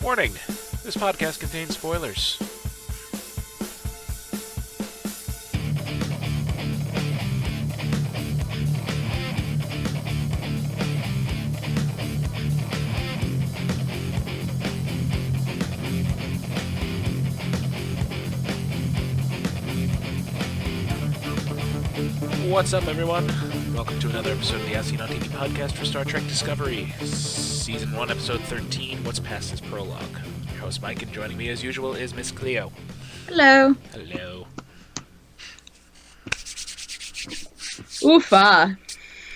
Warning, this podcast contains spoilers. What's up, everyone? Welcome to another episode of the As Seen on TV podcast for Star Trek Discovery. Season 1, Episode 13, What's Past His Prologue. Your host, Mike, and joining me as usual is Miss Cleo. Hello. Hello. Oofa.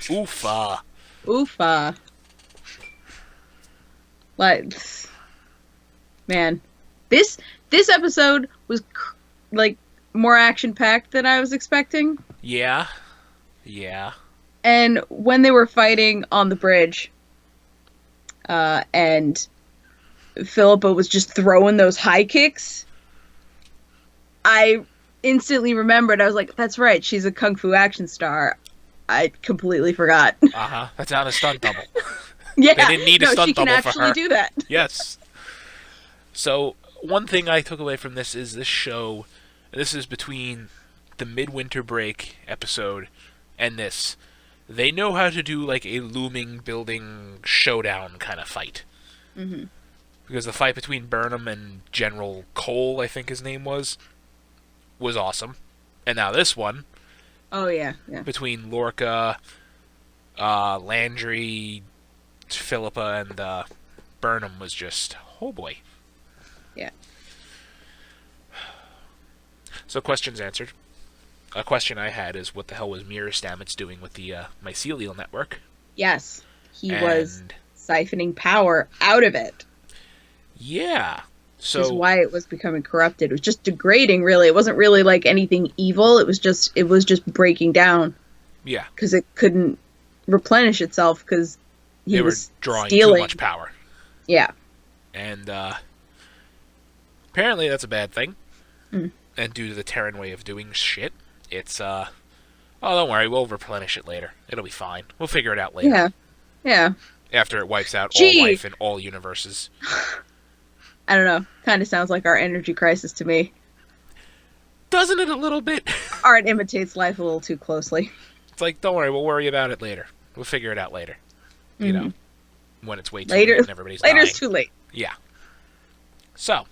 Oofa. Oofa. Like, man, this episode was like more action-packed than I was expecting. Yeah. And when they were fighting on the bridge, and Philippa was just throwing those high kicks, I instantly remembered. I was like, that's right, she's a kung fu action star. I completely forgot. That's not a stunt double. Yeah. They didn't need a stunt double for her. She can actually do that. Yes. So, one thing I took away from this is this show, this is between the midwinter break episode and this. They know how to do like a looming building showdown kind of fight. Mm-hmm. Because the fight between Burnham and General Cole, I think his name was awesome. And now this one, oh yeah. between Lorca, Landry, Philippa, and Burnham was just, oh boy. Yeah. So questions answered. A question I had is, what the hell was Mirror Stamets doing with the mycelial network? Yes, he was siphoning power out of it. Yeah. So which is why it was becoming corrupted. It was just degrading, really. It wasn't really like anything evil. It was just breaking down. Yeah. Because it couldn't replenish itself because they was were drawing stealing too much power. Yeah. And apparently that's a bad thing. Mm. And due to the Terran way of doing shit, it's oh, don't worry, we'll replenish it later. It'll be fine. We'll figure it out later. Yeah. After it wipes out all life in all universes. I don't know. Kind of sounds like our energy crisis to me. Doesn't it a little bit? Art imitates life a little too closely. It's like, don't worry, we'll worry about it later. We'll figure it out later. You know, when it's way too later, late and everybody's dying. Later's too late. Yeah. So,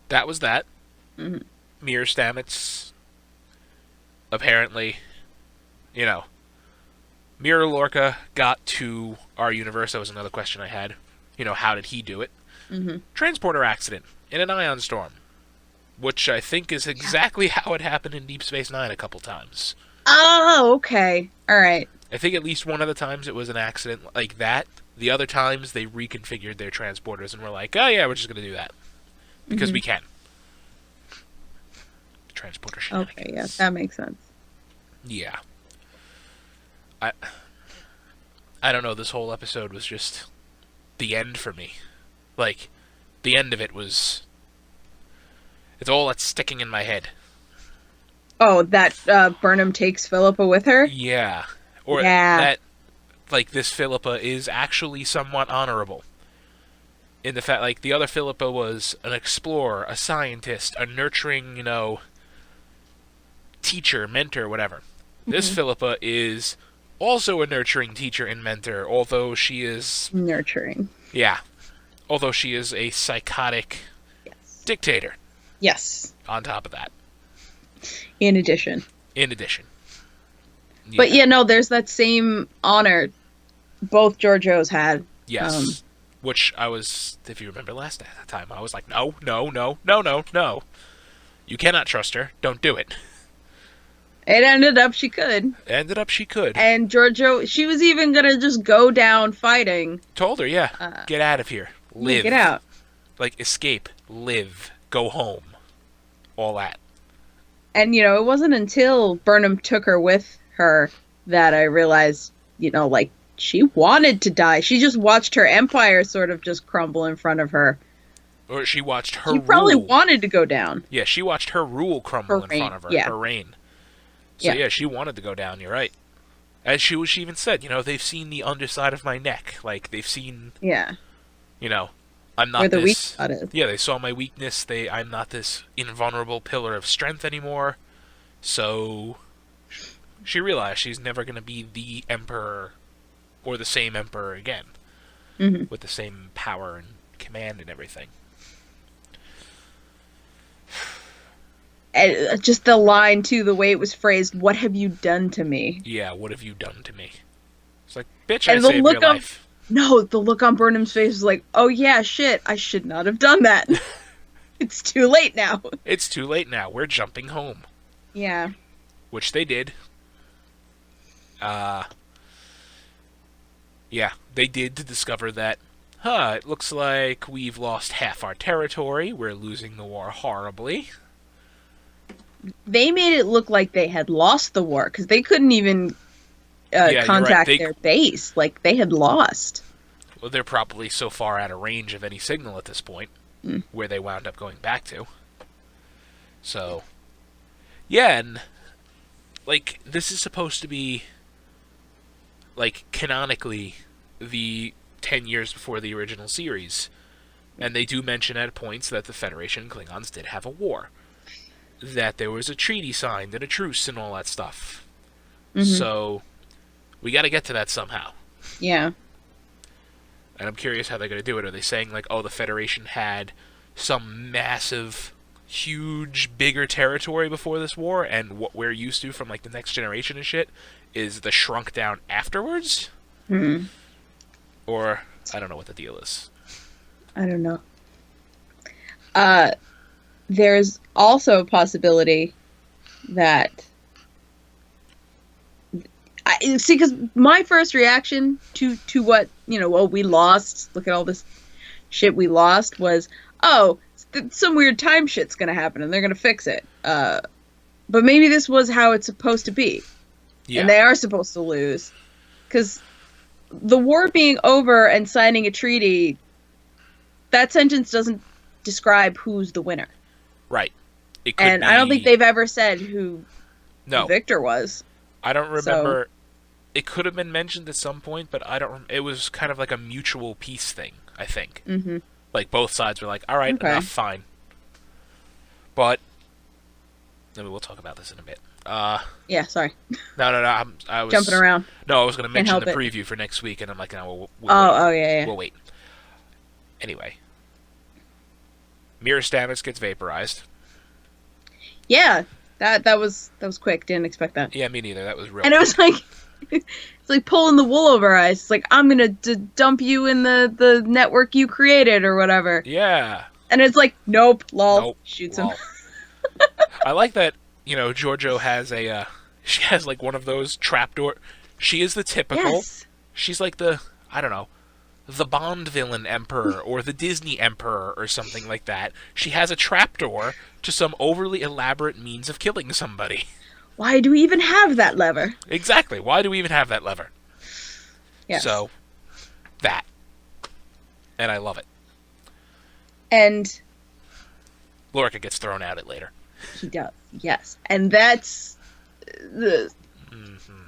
that was that. Mm-hmm. Mirror Stamets, apparently, Mirror Lorca got to our universe. That was another question I had. How did he do it? Mm-hmm. Transporter accident in an ion storm, which I think is exactly how it happened in Deep Space Nine a couple times. Oh, okay. All right. I think at least one of the times it was an accident like that. The other times they reconfigured their transporters and were like, oh yeah, we're just going to do that. Because we can. Transporter shenanigans. Okay, yeah, that makes sense. Yeah. I don't know, this whole episode was just the end for me. Like, the end of it was... It's all that's sticking in my head. Oh, that Burnham takes Philippa with her? Yeah. Or that, like, this Philippa is actually somewhat honorable. In the fact, like, the other Philippa was an explorer, a scientist, a nurturing, teacher, mentor, whatever. This Philippa is also a nurturing teacher and mentor, although she is... Nurturing. Yeah. Although she is a psychotic dictator. Yes. On top of that. In addition. Yeah. But no, there's that same honor both Giorgios had. Yes. Which I was, if you remember last time, I was like, no. You cannot trust her. Don't do it. It ended up she could. And Giorgio, she was even going to just go down fighting. Told her, yeah. Get out of here. Live. Get out. Like, escape. Live. Go home. All that. And, it wasn't until Burnham took her with her that I realized, she wanted to die. She just watched her empire sort of just crumble in front of her. Or she watched her She probably wanted to go down. Yeah, she watched her rule crumble in front of her. Her reign. So yeah, she wanted to go down, you're right. As she even said, they've seen the underside of my neck. Like, they've seen... Yeah. I'm Where not the weak this. spot is. Yeah, they saw my weakness. I'm not this invulnerable pillar of strength anymore. So she realized she's never going to be the emperor or the same emperor again Mm-hmm. with the same power and command and everything. And just the line too, the way it was phrased. What have you done to me? Yeah, what have you done to me? It's like, bitch, I And the saved your look on life. no, the look on Burnham's face was like, oh yeah, shit, I should not have done that. It's too late now. It's too late now. We're jumping home. Yeah. Which they did. Yeah, they did to discover that, it looks like we've lost half our territory. We're losing the war horribly. They made it look like they had lost the war because they couldn't even Yeah, you're right. contact their base. Like they had lost. Well, they're probably so far out of range of any signal at this point, Mm. where they wound up going back to. So, yeah, and, like, this is supposed to be, like, canonically, the 10 years before the original series. And they do mention at points that the Federation and Klingons did have a war. That there was a treaty signed and a truce and all that stuff. Mhm. So, we gotta get to that somehow. Yeah. And I'm curious how they're going to do it. Are they saying, like, oh, the Federation had some massive, huge, bigger territory before this war, and what we're used to from, like, the Next Generation and shit is the shrunk down afterwards? Hmm. Or, I don't know what the deal is. I don't know. There's also a possibility that I see, because my first reaction to what, oh, we lost, look at all this shit we lost, was, oh, some weird time shit's gonna happen and they're gonna fix it. But maybe this was how it's supposed to be. Yeah. And they are supposed to lose. Because the war being over and signing a treaty, that sentence doesn't describe who's the winner. Right. It could And be... I don't think they've ever said who No. the victor was. I don't remember... It could have been mentioned at some point, but I don't... It was kind of like a mutual peace thing, I think. Mm-hmm. Like, both sides were like, alright, Okay. enough, fine. But... Maybe we'll talk about this in a bit. Yeah, sorry. No, I was... Jumping around. No, I was going to mention help the it. preview for next week, and I'm like, no, we'll wait. Oh, yeah. We'll wait. Anyway. Mira Stamets gets vaporized. Yeah, that was quick. Didn't expect that. Yeah, me neither. That was real. And it was like, it's like pulling the wool over our eyes. It's like, I'm gonna dump you in the network you created or whatever. Yeah. And it's like, nope, lol, Nope. shoots Lol. him. I like that, Giorgio has she has like one of those trapdoor. She is the typical. Yes. She's like the, I don't know, the Bond villain emperor or the Disney emperor or something like that. She has a trapdoor to some overly elaborate means of killing somebody. Why do we even have that lever? Exactly. Why do we even have that lever? Yes. So, that. And I love it. And Lorca gets thrown out it later. he does, yes. And that's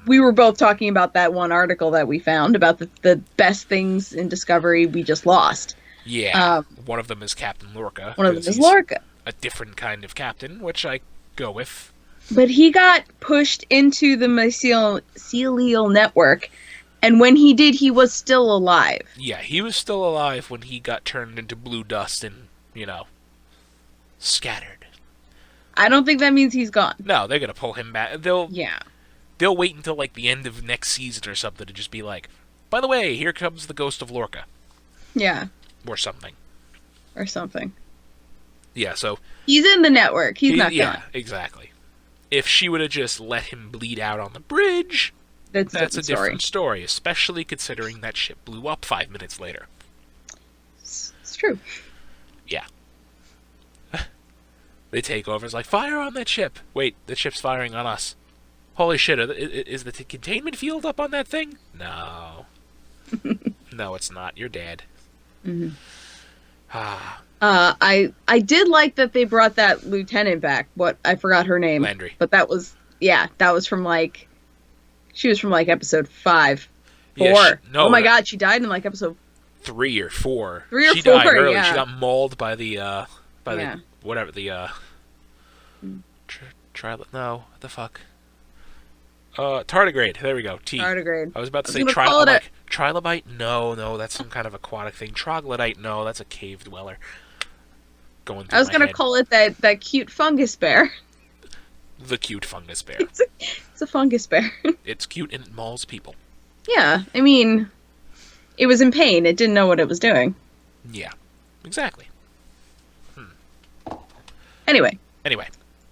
we were both talking about that one article that we found about the best things in Discovery we just lost. Yeah. One of them is Captain Lorca. One of them 'cause is he's Lorca. a different kind of captain, which I go with. But he got pushed into the mycelial network, and when he did, he was still alive. Yeah, he was still alive when he got turned into blue dust and, scattered. I don't think that means he's gone. No, they're gonna pull him back. Yeah. They'll wait until like the end of next season or something to just be like, by the way, here comes the ghost of Lorca. Yeah. Or something. Or something. Yeah, so He's in the network. He's not yeah, gone. exactly. If she would have just let him bleed out on the bridge, That's a different story, especially considering that ship blew up 5 minutes later. It's true. Yeah. They take over. It's like, fire on that ship. Wait, the ship's firing on us. Holy shit, is the containment field up on that thing? No. No, it's not. You're dead. Mm-hmm. Ah, I did like that they brought that lieutenant back. What, I forgot her name. Landry. But that was from she was from like episode 5. 4. Yeah, no, oh my god, she died in like episode 3 or 4. 3 or She 4, died early. yeah. She got mauled by the Yeah. whatever the no, what the fuck? Tardigrade. There we go. T. Tardigrade. I was about to I was say gonna call it I'm like, trilobite? No, that's some kind of aquatic thing. Troglodyte? No, that's a cave dweller. Going through I was my gonna head. call it that cute fungus bear. The cute fungus bear. It's a fungus bear. It's cute and it mauls people. Yeah, I mean, it was in pain. It didn't know what it was doing. Yeah, exactly. Anyway,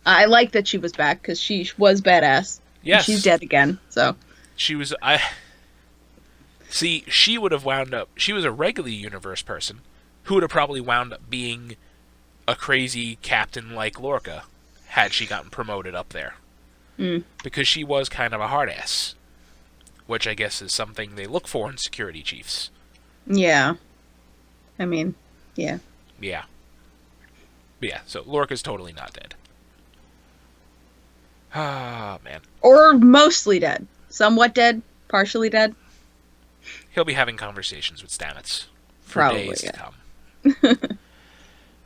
I I like that she was back because she was badass. Yes. And she's dead again. So She was. See, she would have wound up. She was a regular universe person who would have probably wound up being a crazy captain like Lorca had she gotten promoted up there. Because she was kind of a hard ass. Which I guess is something they look for in security chiefs. yeah, I mean, yeah. Yeah. Yeah, so Lorca's totally not dead. Ah, man. Or mostly dead. Somewhat dead. Partially dead. He'll be having conversations with Stamets for Probably, days yeah. to come.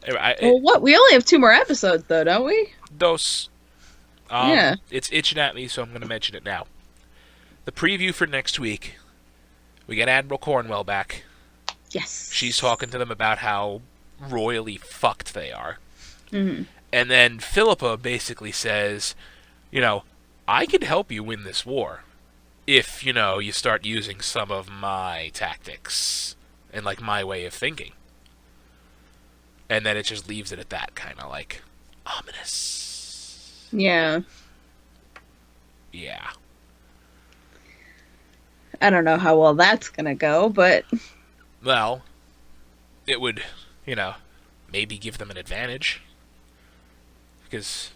Anyway, Well, what? We only have 2 more episodes, though, don't we? Dos. Yeah. It's itching at me, so I'm going to mention it now. The preview for next week, we get Admiral Cornwell back. Yes. She's talking to them about how royally fucked they are. Mm-hmm. And then Philippa basically says, I can help you win this war if, you start using some of my tactics and, my way of thinking. And then it just leaves it at that, kind of ominous. Yeah. Yeah. I don't know how well that's gonna go, but Well, it would, maybe give them an advantage. Because...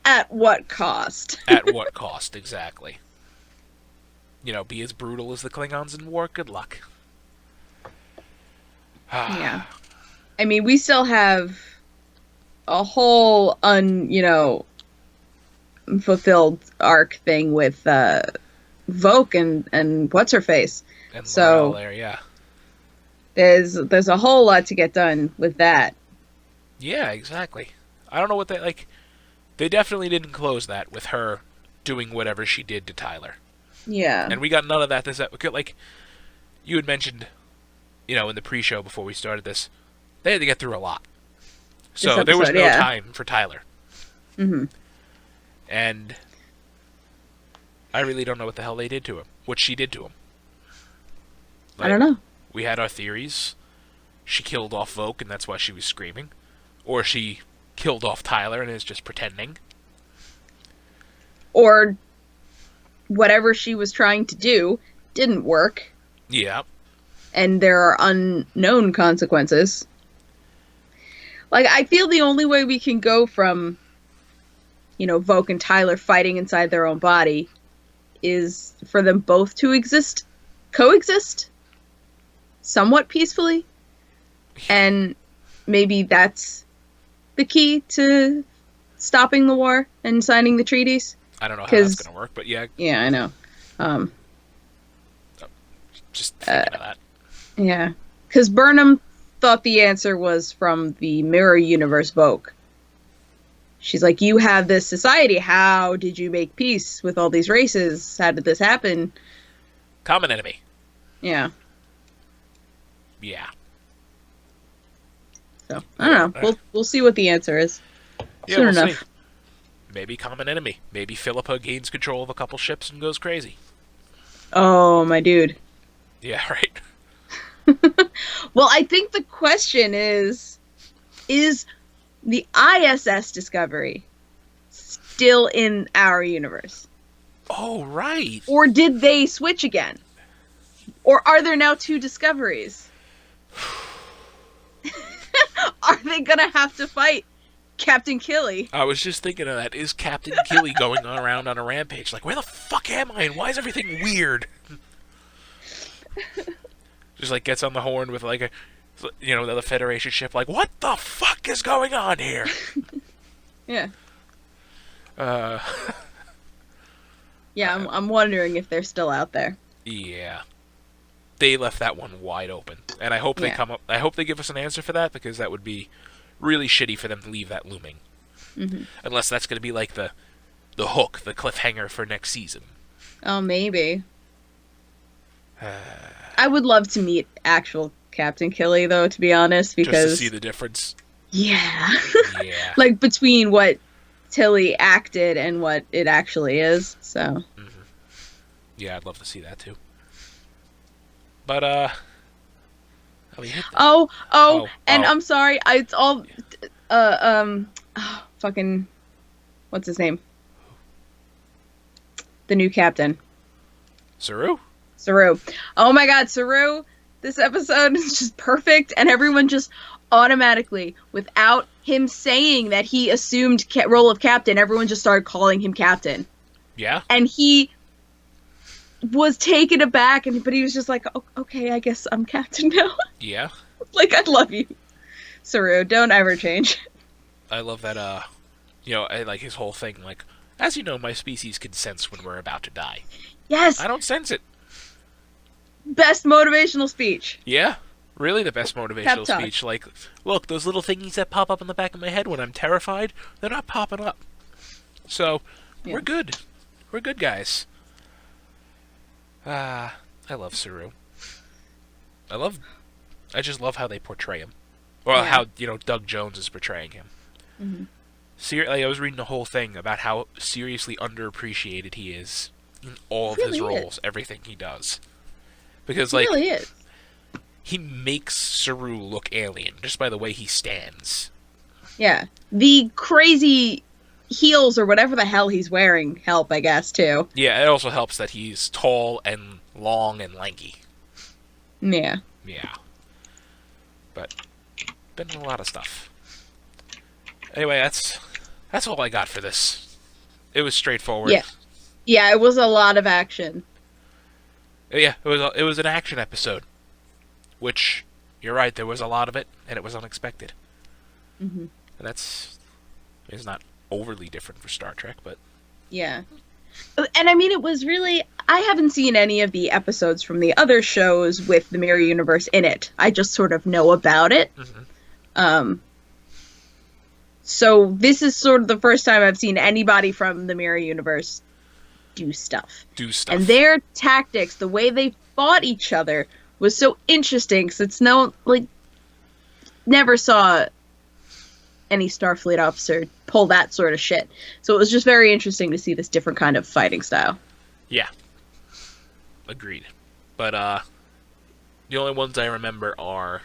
at what cost? At what cost, exactly. Be as brutal as the Klingons in war? Good luck. Yeah. I mean, we still have a whole fulfilled arc thing with Voke and what's-her-face. And So L'Oreal there, yeah. there's a whole lot to get done with that. Yeah, exactly. I don't know what they, they definitely didn't close that with her doing whatever she did to Tyler. Yeah. And we got none of that this episode. You had mentioned, in the pre-show before we started this, they had to get through a lot. So there was no time for Tyler. Mm-hmm. And I really don't know what the hell they did to him. What she did to him. I don't know. We had our theories. She killed off Voke and that's why she was screaming. Or she killed off Tyler and is just pretending. Or whatever she was trying to do didn't work. Yeah. And there are unknown consequences. I feel the only way we can go from, Voke and Tyler fighting inside their own body is for them both to coexist, somewhat peacefully. And maybe that's the key to stopping the war and signing the treaties. I don't know how that's going to work, but yeah. Yeah, I know. Just thinking of that. Yeah. Because Burnham thought the answer was from the Mirror Universe Vogue. She's like, you have this society. How did you make peace with all these races? How did this happen? Common enemy. Yeah. Yeah. So, I don't know. We'll see what the answer is. Yeah, Soon we'll enough. see. Maybe common enemy. Maybe Philippa gains control of a couple ships and goes crazy. Oh, my dude. Yeah, right. Well, I think the question is the ISS Discovery still in our universe? Oh, right. Or did they switch again? Or are there now 2 Discoveries? Are they gonna have to fight Captain Killy? I was just thinking of that. Is Captain Killy going around on a rampage? Where the fuck am I and why is everything weird? Just gets on the horn with the Federation ship. What the fuck is going on here? Yeah. Yeah, I'm wondering if they're still out there. Yeah. they left that one wide open, and I hope they Yeah. come up. I hope they give us an answer for that, because that would be really shitty for them to leave that looming. Mm-hmm. Unless that's going to be like the hook, the cliffhanger for next season. Oh, maybe. I would love to meet actual Captain Killy, though, to be honest, Just because to see the difference. yeah, Yeah. like between what Tilly acted and what it actually is. So Yeah, I'd love to see that too. But oh, we hit that. and oh. I'm sorry, it's all fucking what's his name? The new captain. Saru? Saru. Oh my god, Saru, this episode is just perfect, and everyone just automatically, without him saying that he assumed role of captain, everyone just started calling him captain. Yeah. And he was taken aback, but he was just like, okay, I guess I'm captain now. Yeah. Like, I love you, Saru. Don't ever change. I love that, I like his whole thing, like, as you know, my species can sense when we're about to die. Yes. I don't sense it. Best motivational speech. Yeah. Really the best motivational Pep talk. speech. Like, look, those little thingies that pop up in the back of my head when I'm terrified, they're not popping up. So, we're good. We're good, guys. I love Saru. I just love how they portray him. Well, how, Doug Jones is portraying him. Mm-hmm. I was reading the whole thing about how seriously underappreciated he is in all of his roles, everything he does. Because, he really is. He makes Saru look alien just by the way he stands. Yeah. The crazy heels or whatever the hell he's wearing help, I guess, too. Yeah, it also helps that he's tall and long and lanky. Yeah. Yeah. But, been a lot of stuff. Anyway, that's all I got for this. It was straightforward. Yeah. Yeah, it was a lot of action. Yeah, it was an action episode. Which, you're right, there was a lot of it, and it was unexpected. Mm-hmm. And it's not overly different for Star Trek, but... Yeah. And I mean, it was really... I haven't seen any of the episodes from the other shows with the Mirror Universe in it. I just sort of know about it. Mm-hmm. So this is sort of the first time I've seen anybody from the Mirror Universe do stuff. And their tactics, the way they fought each other, was so interesting, because it's never saw any Starfleet officer pull that sort of shit. So it was just very interesting to see this different kind of fighting style. Yeah. Agreed. But, the only ones I remember are,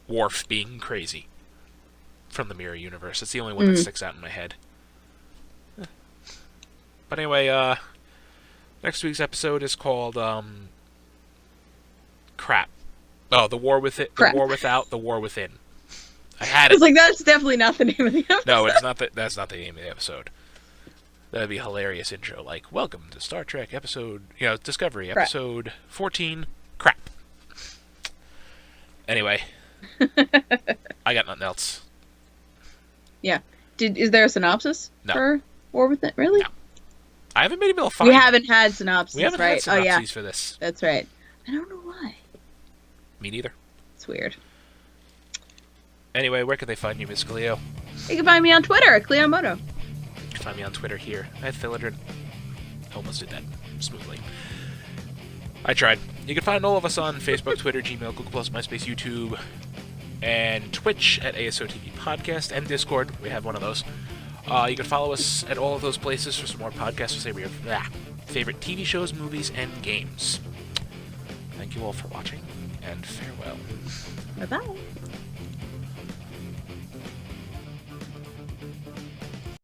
Worf being crazy from the Mirror Universe. It's the only one that sticks out in my head. But anyway, next week's episode is called, crap. Oh, The War With It, Crap. The War Without, The War Within. I had It's it. like, that's definitely not the name of the episode. No, it's not. That's not the name of the episode. That'd be a hilarious intro, like, welcome to Star Trek episode, Discovery, Crap. episode 14, crap. Anyway. I got nothing else. Yeah. Is there a synopsis No. for War With It? Really? No. I haven't been able to find We haven't had synopsis, We haven't right? had synopses Oh, yeah. for this. That's right. I don't know why. Me neither. It's weird. Anyway, where can they find you, Miss Cleo? You can find me on Twitter at Cleomoto. You can find me on Twitter here at Philodrin. Almost did that smoothly. I tried. You can find all of us on Facebook, Twitter, Gmail, Google+, MySpace, YouTube, and Twitch at ASOTV Podcast, and Discord. We have one of those. You can follow us at all of those places for some more podcasts. Say we have favorite TV shows, movies, and games. Thank you all for watching, and farewell. Bye-bye.